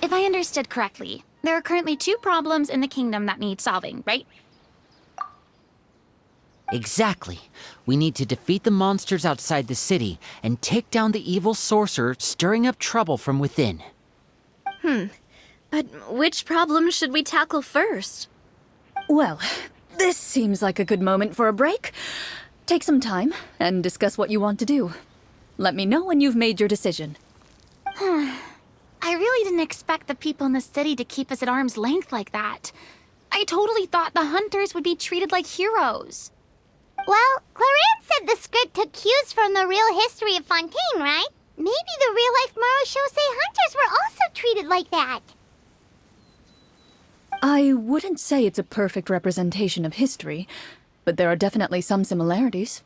If I understood correctly, there are currently 2 problems in the kingdom that need solving, right? Exactly. We need to defeat the monsters outside the city and take down the evil sorcerer stirring up trouble from within. But which problem should we tackle first? Well, this seems like a good moment for a break. Take some time and discuss what you want to do. Let me know when you've made your decision. I really didn't expect the people in the city to keep us at arm's length like that. I totally thought the hunters would be treated like heroes. Well, Clarin said the script took cues from the real history of Fontaine, right? Maybe the real-life Marachose hunters were also treated like that. I wouldn't say it's a perfect representation of history, but there are definitely some similarities.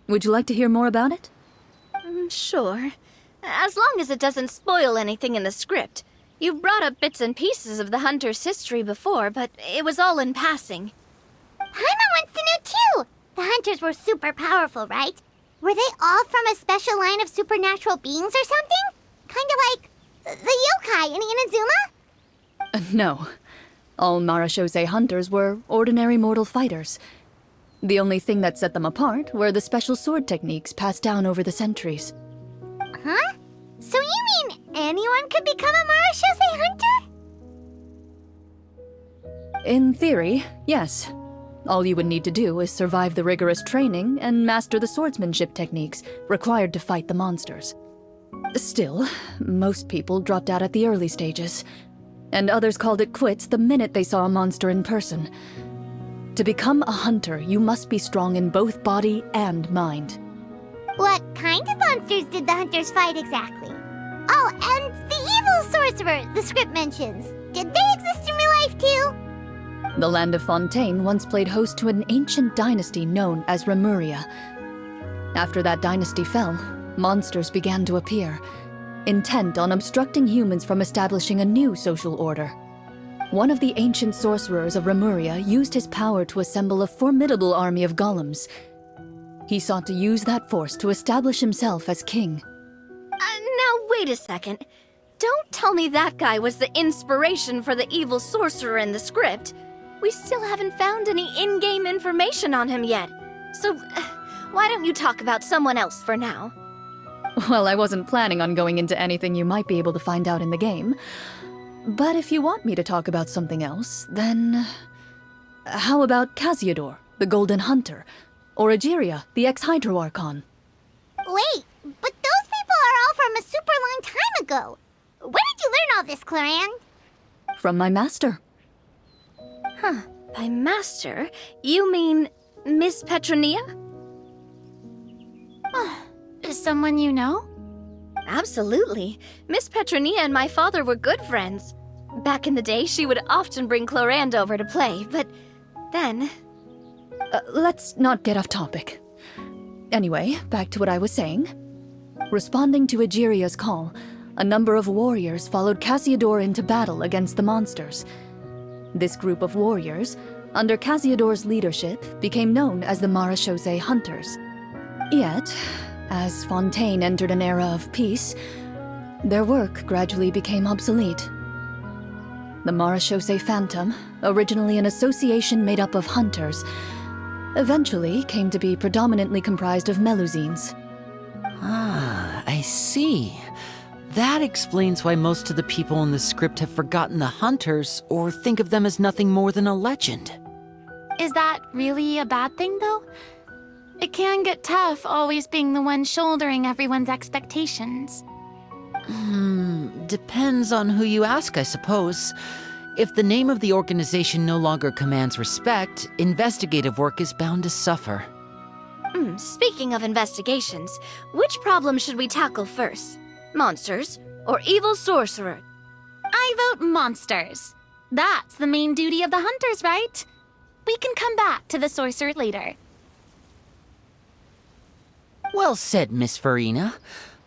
Would you like to hear more about it? Sure. As long as it doesn't spoil anything in the script. You've brought up bits and pieces of the hunter's history before, but it was all in passing. Paimon wants to know too! The hunters were super powerful, right? Were they all from a special line of supernatural beings or something? Kind of like the yokai in Inazuma? No. All Marachose hunters were ordinary mortal fighters. The only thing that set them apart were the special sword techniques passed down over the centuries. Huh? So you mean anyone could become a Marachose hunter? In theory, yes. All you would need to do is survive the rigorous training and master the swordsmanship techniques required to fight the monsters. Still, most people dropped out at the early stages, and others called it quits the minute they saw a monster in person. To become a hunter, you must be strong in both body and mind. What kind of monsters did the hunters fight exactly? Oh, and the evil sorcerer the script mentions. Did they exist in real life too? The land of Fontaine once played host to an ancient dynasty known as Remuria. After that dynasty fell, monsters began to appear, intent on obstructing humans from establishing a new social order. One of the ancient sorcerers of Remuria used his power to assemble a formidable army of golems. He sought to use that force to establish himself as king. Now wait a second. Don't tell me that guy was the inspiration for the evil sorcerer in the script. We still haven't found any in-game information on him yet. So, why don't you talk about someone else for now? Well, I wasn't planning on going into anything you might be able to find out in the game. But if you want me to talk about something else, then... How about Casiodor, the Golden Hunter? Or Egeria, the ex-Hydro Archon? Wait, but those people are all from a super long time ago. Where did you learn all this, Clarin? From my master. Huh. By master, you mean Miss Petronia? Is someone you know? Absolutely. Miss Petronia and my father were good friends. Back in the day, she would often bring Clorand over to play, but then... Let's not get off topic. Anyway, back to what I was saying. Responding to Egeria's call, a number of warriors followed Casiodor into battle against the monsters. This group of warriors, under Casiodor's leadership, became known as the Marachose Hunters. Yet, as Fontaine entered an era of peace, their work gradually became obsolete. The Marachose Phantom, originally an association made up of hunters, eventually came to be predominantly comprised of Melusines. Ah, I see. That explains why most of the people in the script have forgotten the hunters or think of them as nothing more than a legend. Is that really a bad thing, though? It can get tough always being the one shouldering everyone's expectations. Depends on who you ask, I suppose. If the name of the organization no longer commands respect, investigative work is bound to suffer. Speaking of investigations, which problem should we tackle first? Monsters or evil sorcerer? I vote monsters. That's the main duty of the hunters, right? We can come back to the sorcerer later. Well said, Miss Farina.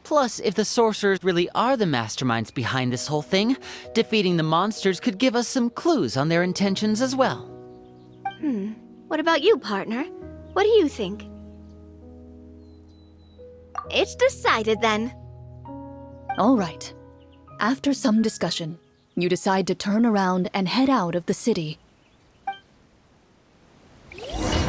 Plus, if the sorcerers really are the masterminds behind this whole thing, defeating the monsters could give us some clues on their intentions as well. What about you, partner? What do you think? It's decided then. All right. After some discussion, you decide to turn around and head out of the city.